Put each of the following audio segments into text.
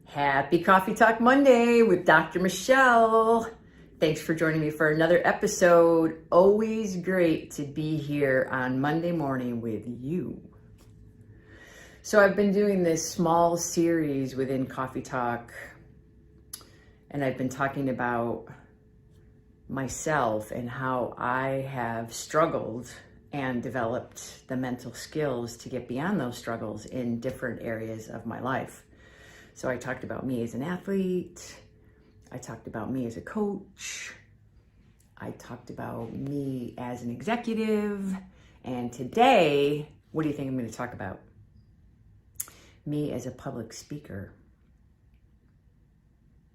Happy Coffee Talk Monday with Dr. Michelle. Thanks for joining me for another episode. Always great to be here on Monday morning with you. So I've been doing this small series within Coffee Talk, and I've been talking about myself and how I have struggled and developed the mental skills to get beyond those struggles in different areas of my life. So I talked about me as an athlete. I talked about me as a coach. I talked about me as an executive. And today, what do you think I'm going to talk about? Me as a public speaker.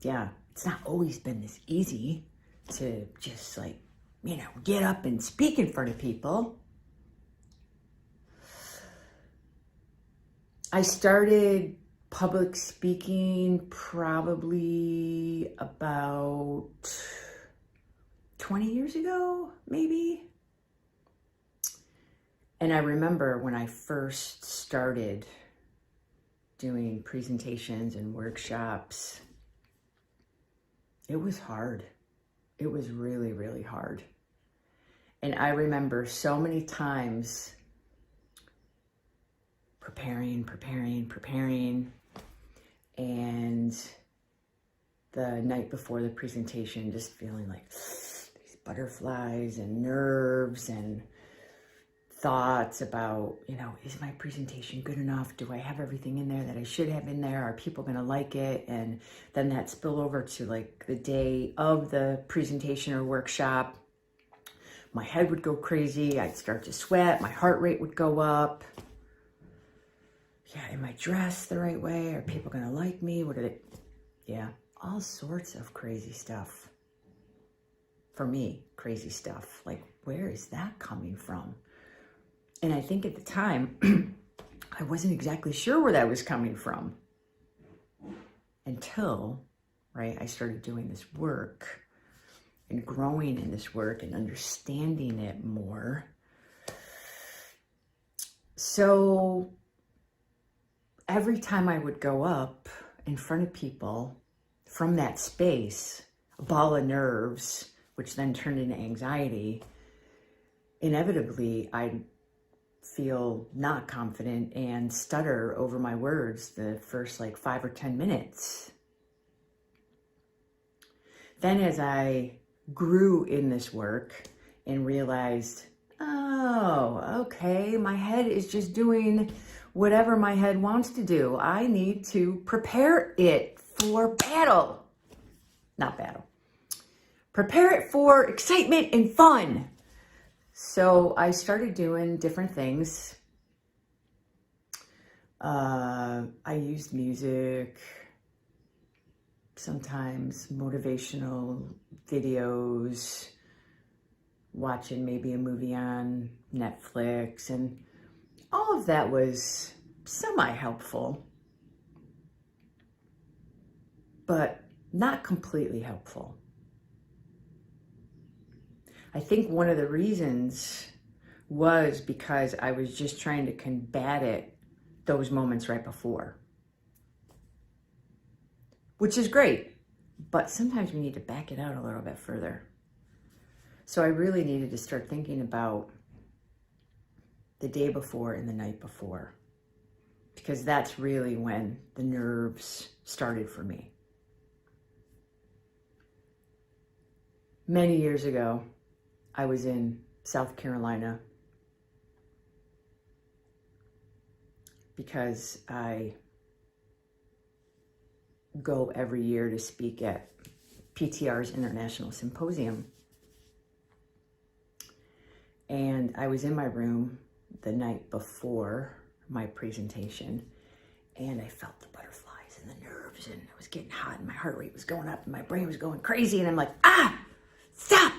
Yeah, it's not always been this easy to just get up and speak in front of people. I started public speaking probably about 20 years ago, maybe. And I remember when I first started doing presentations and workshops, it was hard. It was really, really hard. And I remember so many times preparing, and the night before the presentation, just feeling like these butterflies and nerves and thoughts about, is my presentation good enough? Do I have everything in there that I should have in there? Are people going to like it? And then that spill over to the day of the presentation or workshop. My head would go crazy. I'd start to sweat. My heart rate would go up. Yeah, am I dressed the right way? Are people going to like me? Yeah, all sorts of crazy stuff. For me, crazy stuff. Where is that coming from? And I think at the time, I wasn't exactly sure where that was coming from. Until, I started doing this work and growing in this work and understanding it more. So every time I would go up in front of people from that space, a ball of nerves, which then turned into anxiety, inevitably I'd feel not confident and stutter over my words the first 5 or 10 minutes. Then as I grew in this work and realized, oh, okay, my head is just doing whatever my head wants to do. I need to prepare it for battle. Not battle. Prepare it for excitement and fun. So I started doing different things. I used music, sometimes motivational videos, watching maybe a movie on Netflix, and all of that was semi-helpful, but not completely helpful. I think one of the reasons was because I was just trying to combat those moments right before, which is great, but sometimes we need to back it out a little bit further. So I really needed to start thinking about the day before and the night before, because that's really when the nerves started for me. Many years ago, I was in South Carolina because I go every year to speak at PTR's International Symposium. And I was in my room the night before my presentation, and I felt the butterflies and the nerves, and it was getting hot, and my heart rate was going up, and my brain was going crazy, and I'm like, stop!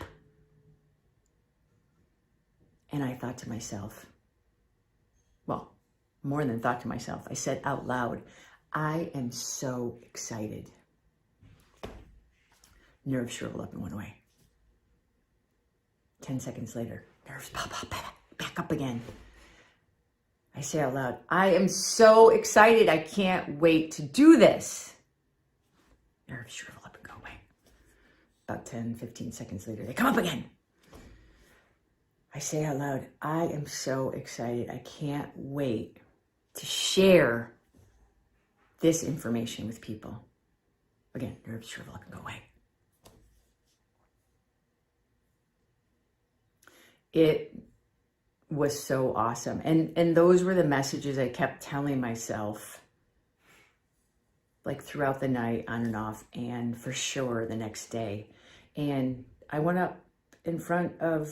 And I thought to myself, well, more than thought to myself, I said out loud, I am so excited. Nerves shriveled up and went away. 10 seconds later, nerves pop back up again. I say out loud, I am so excited. I can't wait to do this. Nerves shrivel up and go away. About 10, 15 seconds later, they come up again. I say out loud, I am so excited. I can't wait to share this information with people. Again, nerves shrivel up and go away. It was so awesome. And those were the messages I kept telling myself, like throughout the night, on and off, and for sure the next day. And I went up in front of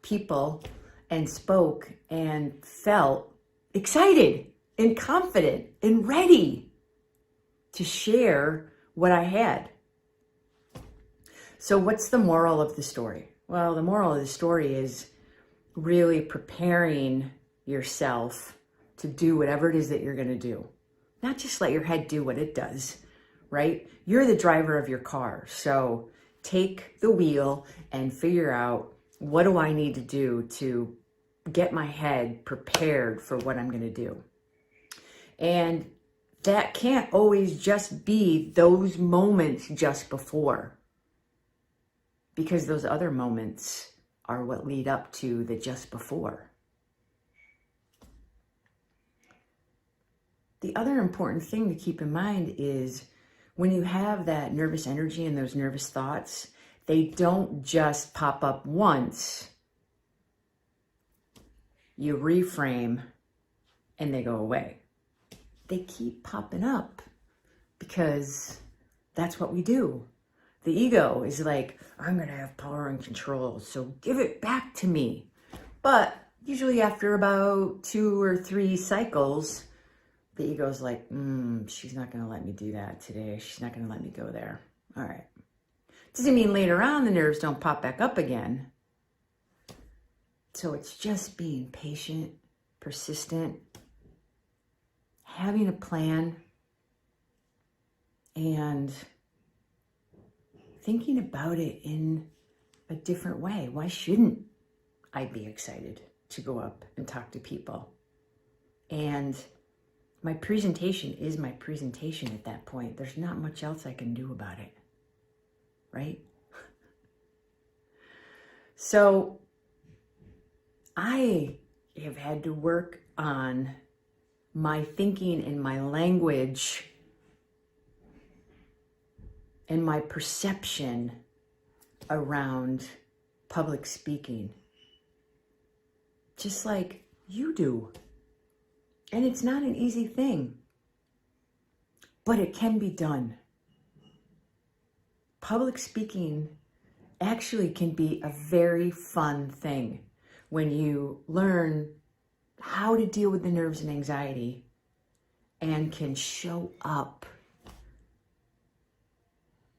people and spoke and felt excited and confident and ready to share what I had. So what's the moral of the story? Well, the moral of the story is really preparing yourself to do whatever it is that you're going to do. Not just let your head do what it does, right? You're the driver of your car. So take the wheel and figure out, what do I need to do to get my head prepared for what I'm going to do? And that can't always just be those moments just before, because those other moments are what lead up to the just before. The other important thing to keep in mind is when you have that nervous energy and those nervous thoughts, they don't just pop up once. You reframe and they go away. They keep popping up because that's what we do. The ego is like, I'm going to have power and control, so give it back to me. But usually after about 2 or 3 cycles, the ego's like, she's not going to let me do that today. She's not going to let me go there. All right. Doesn't mean later on the nerves don't pop back up again. So it's just being patient, persistent, having a plan, and thinking about it in a different way. Why shouldn't I be excited to go up and talk to people? And my presentation is my presentation at that point. There's not much else I can do about it, right? So I have had to work on my thinking and my language and my perception around public speaking, just like you do. And it's not an easy thing, but it can be done. Public speaking actually can be a very fun thing when you learn how to deal with the nerves and anxiety and can show up.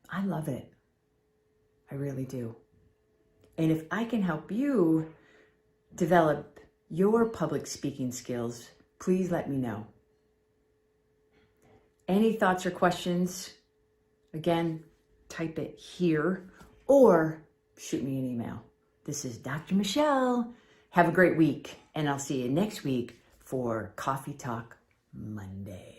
I love it. I really do. And if I can help you develop your public speaking skills, please let me know. Any thoughts or questions? Again, type it here or shoot me an email. This is Dr. Michelle. Have a great week, and I'll see you next week for Coffee Talk Monday.